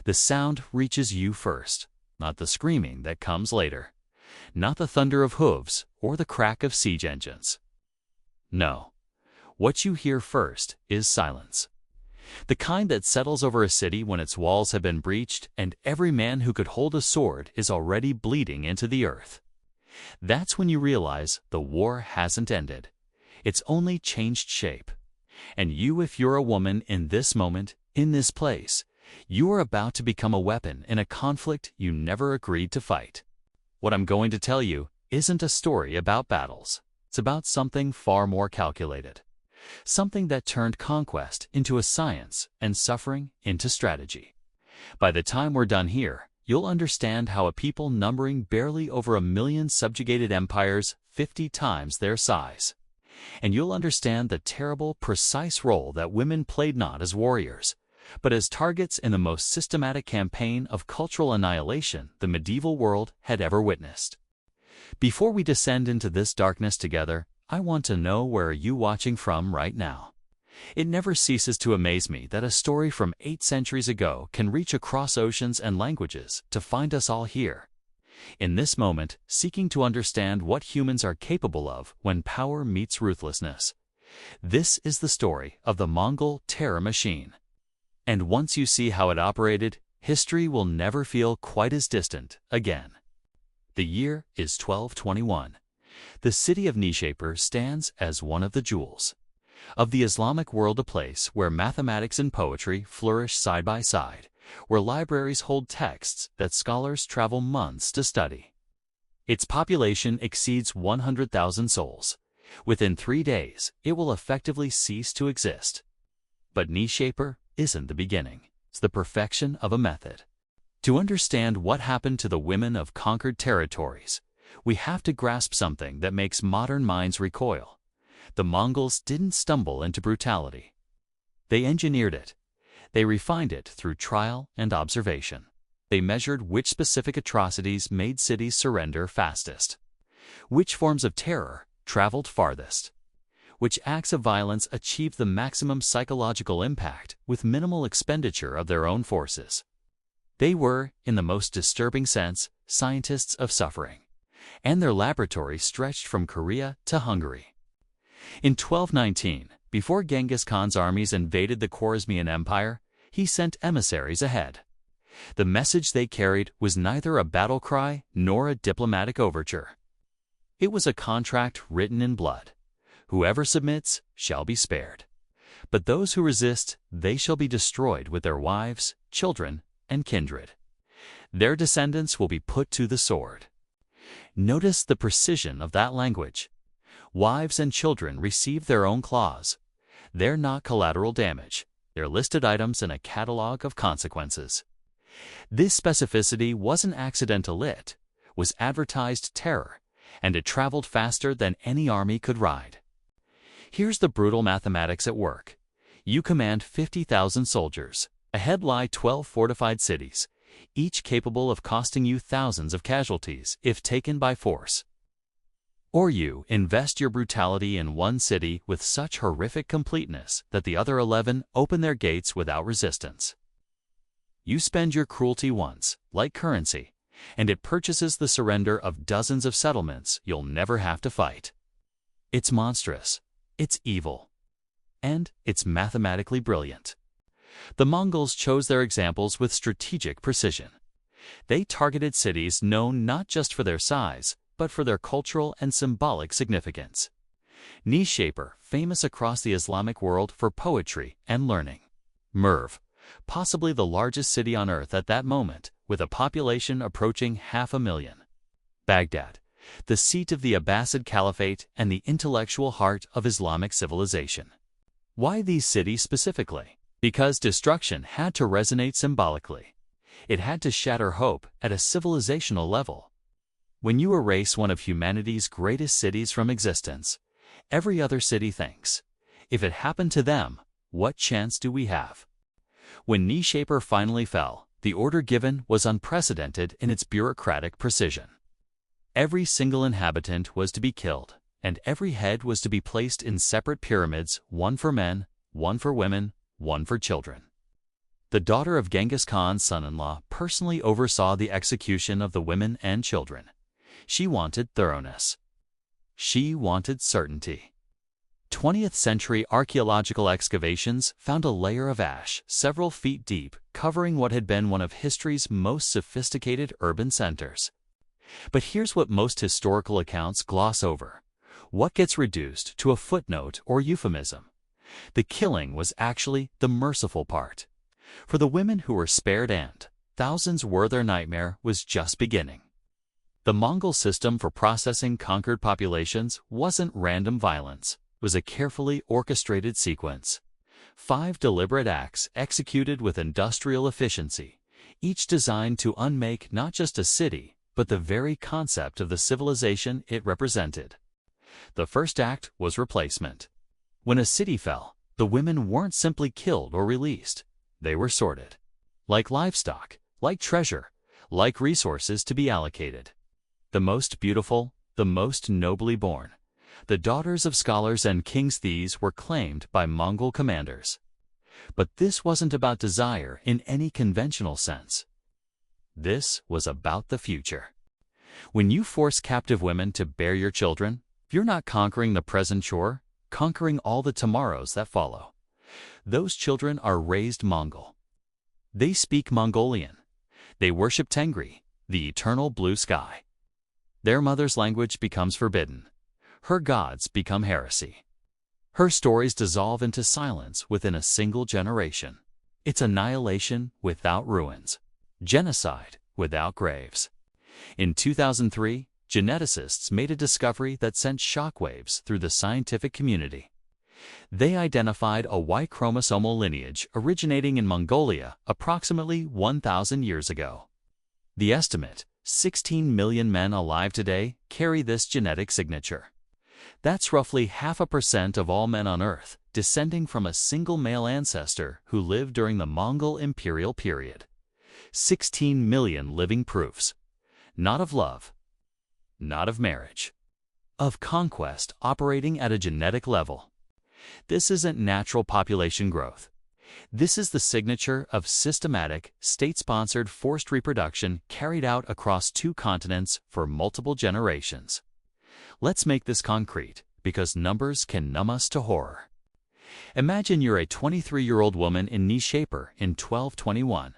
The sound reaches you first, not the screaming that comes later, not the thunder of hooves or the crack of siege engines. No, what you hear first is silence. The kind that settles over a city when its walls have been breached and every man who could hold a sword is already bleeding into the earth. That's when you realize the war hasn't ended. It's only changed shape. And you, if you're a woman in this moment, in this place, you are about to become a weapon in a conflict you never agreed to fight. What I'm going to tell you isn't a story about battles. It's about something far more calculated. Something that turned conquest into a science and suffering into strategy. By the time we're done here, you'll understand how a people numbering barely over 1 million subjugated empires 50 times their size. And you'll understand the terrible, precise role that women played not as warriors, but as targets in the most systematic campaign of cultural annihilation the medieval world had ever witnessed. Before we descend into this darkness together, I want to know where are you watching from right now. It never ceases to amaze me that a story from 8 centuries ago can reach across oceans and languages to find us all here. In this moment, seeking to understand what humans are capable of when power meets ruthlessness. This is the story of the Mongol terror machine. And once you see how it operated, history will never feel quite as distant again. The year is 1221. The city of Nishapur stands as one of the jewels of the Islamic world, a place where mathematics and poetry flourish side by side, where libraries hold texts that scholars travel months to study. Its population exceeds 100,000 souls. Within 3 days, it will effectively cease to exist. But Nishapur isn't the beginning. It's the perfection of a method. To understand what happened to the women of conquered territories, we have to grasp something that makes modern minds recoil. The Mongols didn't stumble into brutality. They engineered it. They refined it through trial and observation. They measured which specific atrocities made cities surrender fastest, which forms of terror traveled farthest, which acts of violence achieved the maximum psychological impact with minimal expenditure of their own forces. They were, in the most disturbing sense, scientists of suffering, and their laboratory stretched from Korea to Hungary. In 1219, before Genghis Khan's armies invaded the Khwarezmian Empire, he sent emissaries ahead. The message they carried was neither a battle cry nor a diplomatic overture. It was a contract written in blood. Whoever submits shall be spared. But those who resist, they shall be destroyed with their wives, children, and kindred. Their descendants will be put to the sword. Notice the precision of that language. Wives and children receive their own clause. They're not collateral damage. They're listed items in a catalog of consequences. This specificity wasn't accidental, it was advertised terror, and it traveled faster than any army could ride. Here's the brutal mathematics at work. You command 50,000 soldiers. Ahead lie 12 fortified cities, each capable of costing you thousands of casualties if taken by force. Or you invest your brutality in one city with such horrific completeness that the other 11 open their gates without resistance. You spend your cruelty once, like currency, and it purchases the surrender of dozens of settlements you'll never have to fight. It's monstrous, it's evil, and it's mathematically brilliant. The Mongols chose their examples with strategic precision. They targeted cities known not just for their size, but for their cultural and symbolic significance. Nishapur, famous across the Islamic world for poetry and learning. Merv, possibly the largest city on earth at that moment, with a population approaching 500,000. Baghdad, the seat of the Abbasid Caliphate and the intellectual heart of Islamic civilization. Why these cities specifically? Because destruction had to resonate symbolically. It had to shatter hope at a civilizational level. When you erase one of humanity's greatest cities from existence, every other city thinks, if it happened to them, what chance do we have? When Nishapur finally fell, the order given was unprecedented in its bureaucratic precision. Every single inhabitant was to be killed, and every head was to be placed in separate pyramids, one for men, one for women, one for children. the daughter of Genghis Khan's son-in-law, personally oversaw the execution of the women and children. She wanted thoroughness. She wanted certainty. 20th century archaeological excavations found a layer of ash several feet deep, covering what had been one of history's most sophisticated urban centers. But here's what most historical accounts gloss over. What gets reduced to a footnote or euphemism? The killing was actually the merciful part. For the women who were spared, and thousands were, their nightmare was just beginning. The Mongol system for processing conquered populations wasn't random violence. It was a carefully orchestrated sequence. 5 deliberate acts executed with industrial efficiency, each designed to unmake not just a city, but the very concept of the civilization it represented. The first act was replacement. When a city fell, the women weren't simply killed or released. They were sorted. Like livestock, like treasure, like resources to be allocated. The most beautiful, the most nobly born, the daughters of scholars and kings, these were claimed by Mongol commanders. But this wasn't about desire in any conventional sense. This was about the future. When you force captive women to bear your children, you're not conquering the present chore, conquering all the tomorrows that follow. Those children are raised Mongol. They speak Mongolian. They worship Tengri, the eternal blue sky. Their mother's language becomes forbidden. Her gods become heresy. Her stories dissolve into silence within a single generation. It's annihilation without ruins. Genocide without graves. In 2003, geneticists made a discovery that sent shockwaves through the scientific community. They identified a Y chromosomal lineage originating in Mongolia approximately 1,000 years ago. The estimate, 16 million men alive today, carry this genetic signature. That's roughly 0.5% of all men on Earth, descending from a single male ancestor who lived during the Mongol imperial period. 16 million living proofs. Not of love. Not of marriage. Of conquest operating at a genetic level. This isn't natural population growth. This is the signature of systematic, state-sponsored forced reproduction carried out across 2 continents for multiple generations. Let's make this concrete, because numbers can numb us to horror. Imagine you're a 23-year-old woman in Nishapur in 1221.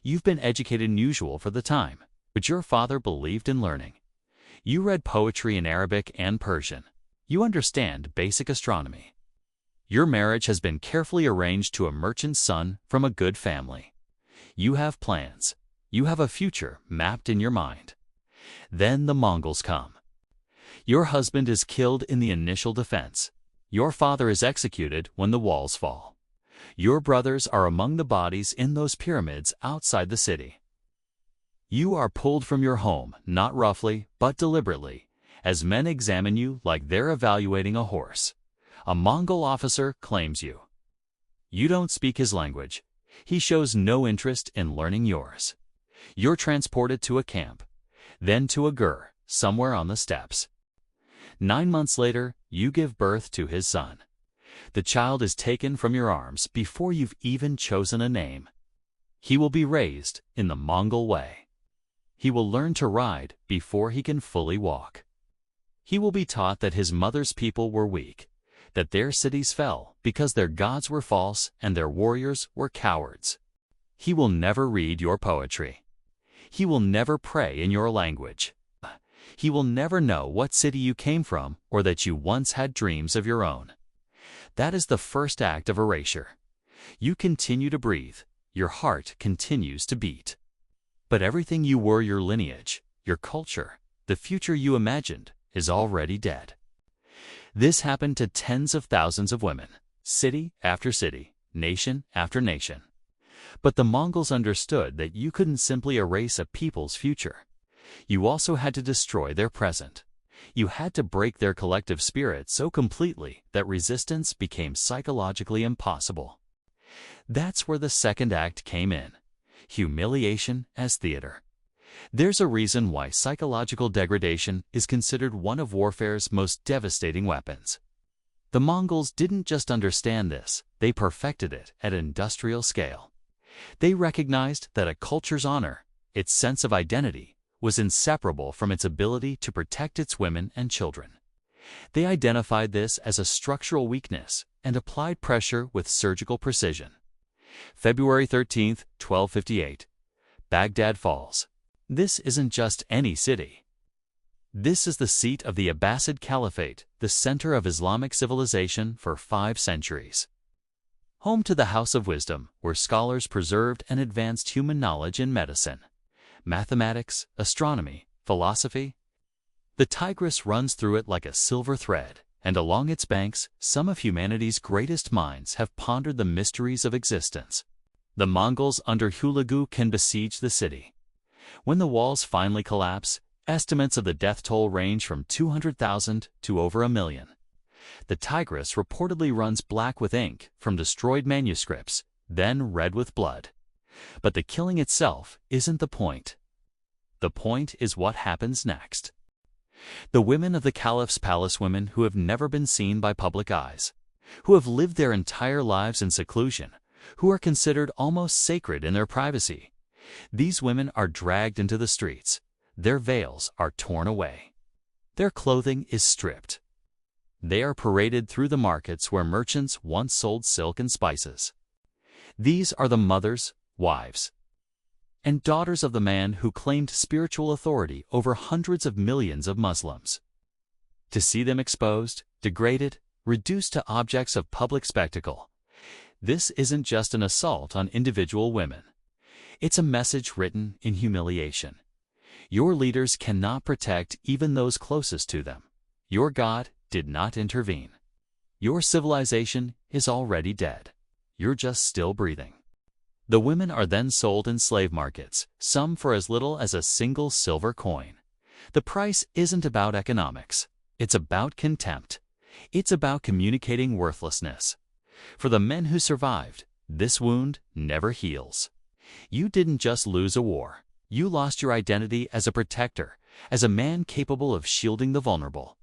You've been educated unusual for the time, but your father believed in learning. You read poetry in Arabic and Persian. You understand basic astronomy. Your marriage has been carefully arranged to a merchant's son from a good family. You have plans. You have a future mapped in your mind. Then the Mongols come. Your husband is killed in the initial defense. Your father is executed when the walls fall. Your brothers are among the bodies in those pyramids outside the city. You are pulled from your home, not roughly, but deliberately, as men examine you like they're evaluating a horse. A Mongol officer claims you. You don't speak his language. He shows no interest in learning yours. You're transported to a camp, then to a gur, somewhere on the steppes. 9 months later, you give birth to his son. The child is taken from your arms before you've even chosen a name. He will be raised in the Mongol way. He will learn to ride before he can fully walk. He will be taught that his mother's people were weak, that their cities fell because their gods were false and their warriors were cowards. He will never read your poetry. He will never pray in your language. He will never know what city you came from or that you once had dreams of your own. That is the first act of erasure. You continue to breathe. Your heart continues to beat. But everything you were, your lineage, your culture, the future you imagined, is already dead. This happened to tens of thousands of women, city after city, nation after nation. But the Mongols understood that you couldn't simply erase a people's future. You also had to destroy their present. You had to break their collective spirit so completely that resistance became psychologically impossible. That's where the second act came in. Humiliation as theater. There's a reason why psychological degradation is considered one of warfare's most devastating weapons. The Mongols didn't just understand this, they perfected it at industrial scale. They recognized that a culture's honor, its sense of identity, was inseparable from its ability to protect its women and children. They identified this as a structural weakness and applied pressure with surgical precision. February 13, 1258. Baghdad falls. This isn't just any city. This is the seat of the Abbasid Caliphate, the center of Islamic civilization for 5 centuries. Home to the House of Wisdom, where scholars preserved and advanced human knowledge in medicine, mathematics, astronomy, philosophy. The Tigris runs through it like a silver thread, and along its banks, some of humanity's greatest minds have pondered the mysteries of existence. The Mongols under Hulagu can besiege the city. When the walls finally collapse, estimates of the death toll range from 200,000 to over 1 million. The Tigris reportedly runs black with ink from destroyed manuscripts, then red with blood. But the killing itself isn't the point. The point is what happens next. The women of the Caliph's palace, women who have never been seen by public eyes, who have lived their entire lives in seclusion, who are considered almost sacred in their privacy. These women are dragged into the streets. Their veils are torn away. Their clothing is stripped. They are paraded through the markets where merchants once sold silk and spices. These are the mothers, wives, and daughters of the man who claimed spiritual authority over hundreds of millions of Muslims. To see them exposed, degraded, reduced to objects of public spectacle, this isn't just an assault on individual women. It's a message written in humiliation. Your leaders cannot protect even those closest to them. Your God did not intervene. Your civilization is already dead. You're just still breathing. The women are then sold in slave markets, some for as little as a single silver coin. The price isn't about economics. It's about contempt. It's about communicating worthlessness. For the men who survived, this wound never heals. You didn't just lose a war. You lost your identity as a protector, as a man capable of shielding the vulnerable.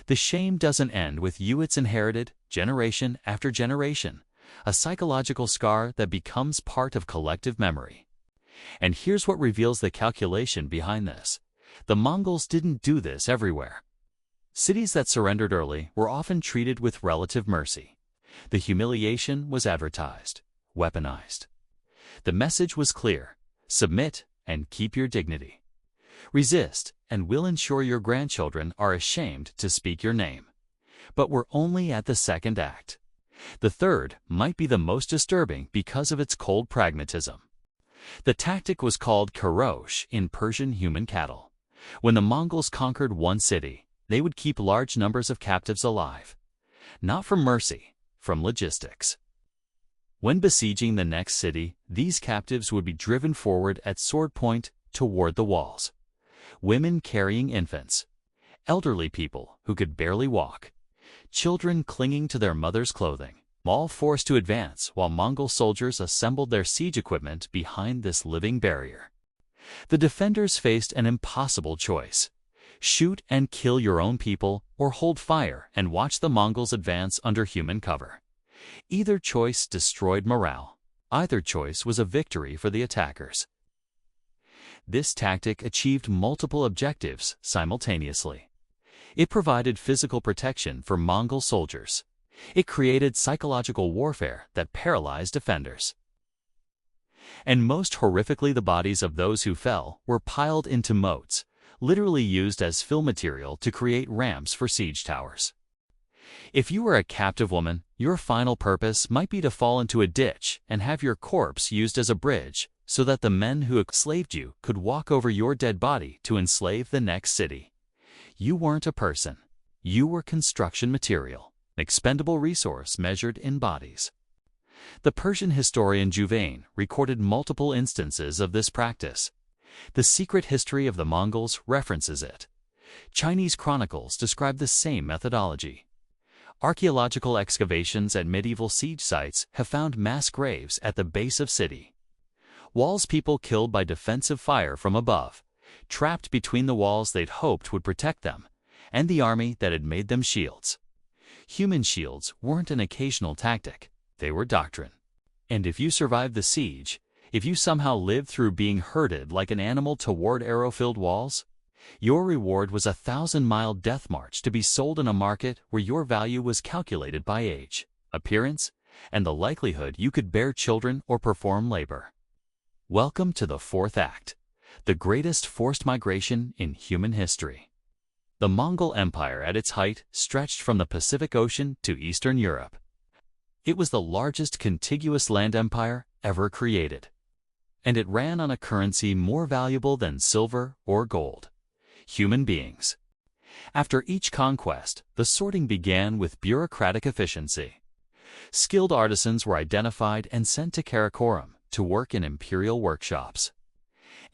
The shame doesn't end with you. It's inherited, generation after generation, a psychological scar that becomes part of collective memory. And here's what reveals the calculation behind this. The Mongols didn't do this everywhere. Cities that surrendered early were often treated with relative mercy. The humiliation was advertised, weaponized. The message was clear: submit and keep your dignity. Resist, and we'll ensure your grandchildren are ashamed to speak your name. But we're only at the second act. The third might be the most disturbing because of its cold pragmatism. The tactic was called kharosh in Persian human cattle. When the Mongols conquered one city, they would keep large numbers of captives alive. Not from mercy, from logistics. When besieging the next city, these captives would be driven forward at sword point toward the walls. Women carrying infants, elderly people who could barely walk, children clinging to their mother's clothing, all forced to advance while Mongol soldiers assembled their siege equipment behind this living barrier. The defenders faced an impossible choice: shoot and kill your own people, or hold fire and watch the Mongols advance under human cover. Either choice destroyed morale. Either choice was a victory for the attackers. This tactic achieved multiple objectives simultaneously. It provided physical protection for Mongol soldiers. It created psychological warfare that paralyzed defenders. And most horrifically, the bodies of those who fell were piled into moats, literally used as fill material to create ramps for siege towers. If you were a captive woman, your final purpose might be to fall into a ditch and have your corpse used as a bridge so that the men who enslaved you could walk over your dead body to enslave the next city. You weren't a person. You were construction material, an expendable resource measured in bodies. The Persian historian Juvain recorded multiple instances of this practice. The Secret History of the Mongols references it. Chinese chronicles describe the same methodology. Archaeological excavations at medieval siege sites have found mass graves at the base of city. Walls, people killed by defensive fire from above, trapped between the walls they'd hoped would protect them, and the army that had made them shields. Human shields weren't an occasional tactic, they were doctrine. And if you survived the siege, If you somehow lived through being herded like an animal toward arrow-filled walls, your reward was a 1,000-mile death march to be sold in a market where your value was calculated by age, appearance, and the likelihood you could bear children or perform labor. Welcome to the fourth act, the greatest forced migration in human history. The Mongol Empire at its height stretched from the Pacific Ocean to Eastern Europe. It was the largest contiguous land empire ever created, and it ran on a currency more valuable than silver or gold: human beings. After each conquest, the sorting began with bureaucratic efficiency. Skilled artisans were identified and sent to Karakoram to work in imperial workshops.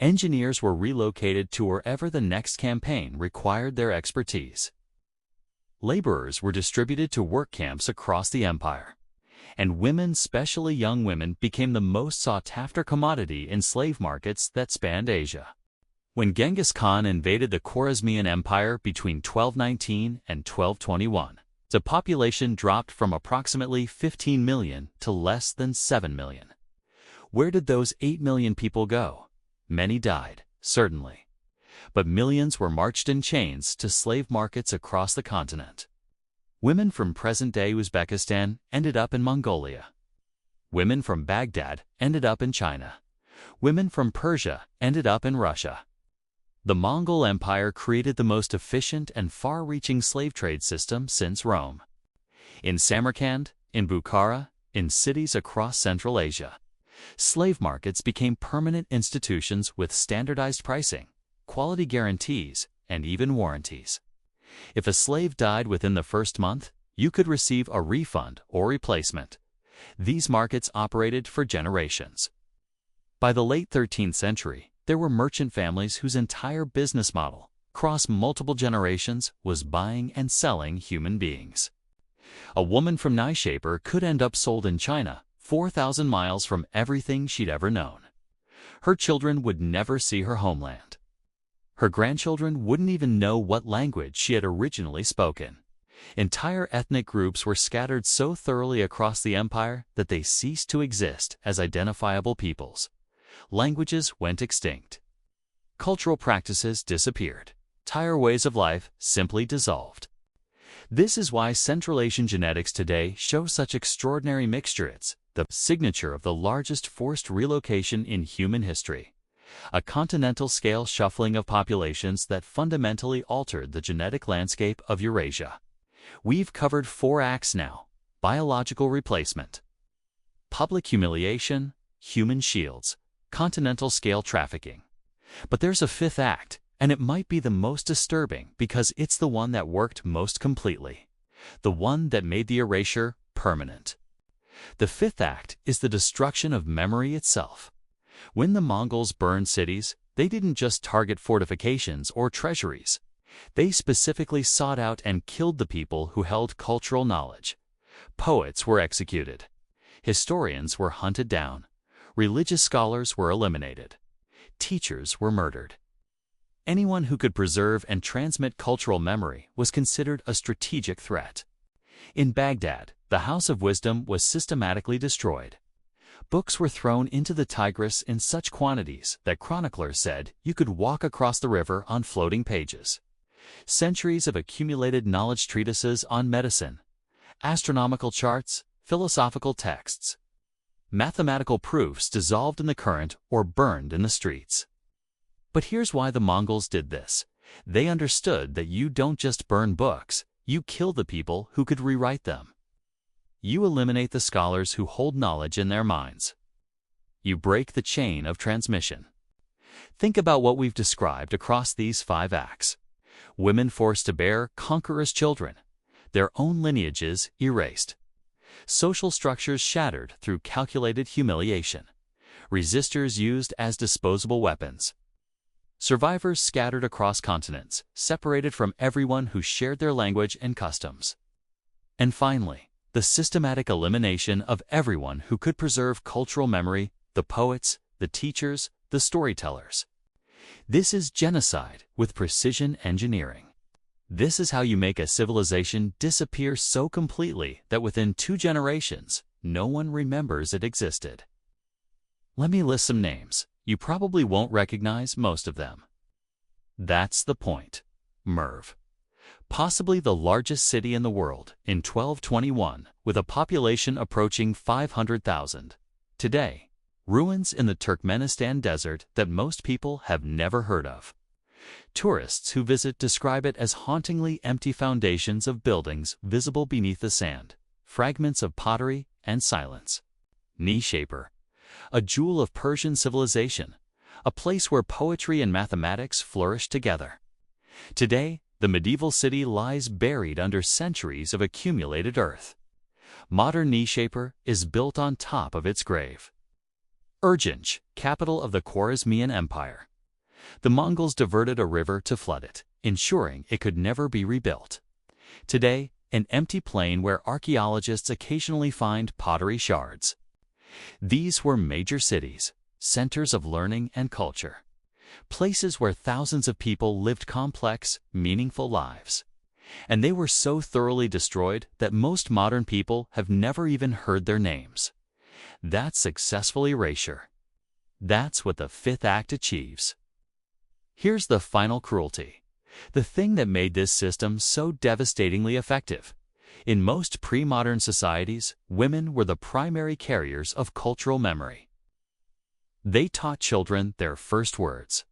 Engineers were relocated to wherever the next campaign required their expertise. Laborers were distributed to work camps across the empire, and women, especially young women, became the most sought-after commodity in slave markets that spanned Asia. When Genghis Khan invaded the Khwarezmian Empire between 1219 and 1221, the population dropped from approximately 15 million to less than 7 million. Where did those 8 million people go? Many died, certainly, but millions were marched in chains to slave markets across the continent. Women from present-day Uzbekistan ended up in Mongolia. Women from Baghdad ended up in China. Women from Persia ended up in Russia. The Mongol Empire created the most efficient and far-reaching slave trade system since Rome. In Samarkand, in Bukhara, in cities across Central Asia, slave markets became permanent institutions with standardized pricing, quality guarantees, and even warranties. If a slave died within the first month, you could receive a refund or replacement. These markets operated for generations. By the late 13th century, there were merchant families whose entire business model, across multiple generations, was buying and selling human beings. A woman from Nishapur could end up sold in China, 4,000 miles from everything she'd ever known. Her children would never see her homeland. Her grandchildren wouldn't even know what language she had originally spoken. Entire ethnic groups were scattered so thoroughly across the empire that they ceased to exist as identifiable peoples. Languages went extinct. Cultural practices disappeared. Entire ways of life simply dissolved. This is why Central Asian genetics today show such extraordinary mixture. It's the signature of the largest forced relocation in human history. A continental-scale shuffling of populations that fundamentally altered the genetic landscape of Eurasia. We've covered 4 acts now: biological replacement, public humiliation, human shields, continental-scale trafficking. But there's a 5th act, and it might be the most disturbing because it's the one that worked most completely, the one that made the erasure permanent. The 5th act is the destruction of memory itself. When the Mongols burned cities, they didn't just target fortifications or treasuries. They specifically sought out and killed the people who held cultural knowledge. Poets were executed. Historians were hunted down. Religious scholars were eliminated. Teachers were murdered. Anyone who could preserve and transmit cultural memory was considered a strategic threat. In Baghdad, the House of Wisdom was systematically destroyed. Books were thrown into the Tigris in such quantities that chroniclers said you could walk across the river on floating pages. Centuries of accumulated knowledge treatises on medicine, astronomical charts, philosophical texts, mathematical proofs dissolved in the current or burned in the streets. But here's why the Mongols did this. They understood that you don't just burn books, you kill the people who could rewrite them. You eliminate the scholars who hold knowledge in their minds. You break the chain of transmission. Think about what we've described across these 5 acts. Women forced to bear conquerors' children, their own lineages erased. Social structures shattered through calculated humiliation. Resistors used as disposable weapons. Survivors scattered across continents, separated from everyone who shared their language and customs. And finally, the systematic elimination of everyone who could preserve cultural memory: the poets, the teachers, the storytellers. This is genocide with precision engineering. This is how you make a civilization disappear so completely that within 2 generations, no one remembers it existed. Let me list some names. You probably won't recognize most of them. That's the point. Merv. Possibly the largest city in the world in 1221, with a population approaching 500,000. Today, ruins in the Turkmenistan desert that most people have never heard of. Tourists who visit describe it as hauntingly empty foundations of buildings visible beneath the sand, fragments of pottery, and silence. Nishapur, a jewel of Persian civilization, a place where poetry and mathematics flourish together. Today, the medieval city lies buried under centuries of accumulated earth. Modern Nishapur is built on top of its grave. Urgench, capital of the Khwarezmian Empire. The Mongols diverted a river to flood it, ensuring it could never be rebuilt. Today, an empty plain where archaeologists occasionally find pottery shards. These were major cities, centers of learning and culture. Places where thousands of people lived complex, meaningful lives. And they were so thoroughly destroyed that most modern people have never even heard their names. That's successful erasure. That's what the fifth act achieves. Here's the final cruelty. The thing that made this system so devastatingly effective. In most pre-modern societies, women were the primary carriers of cultural memory. They taught children their first words,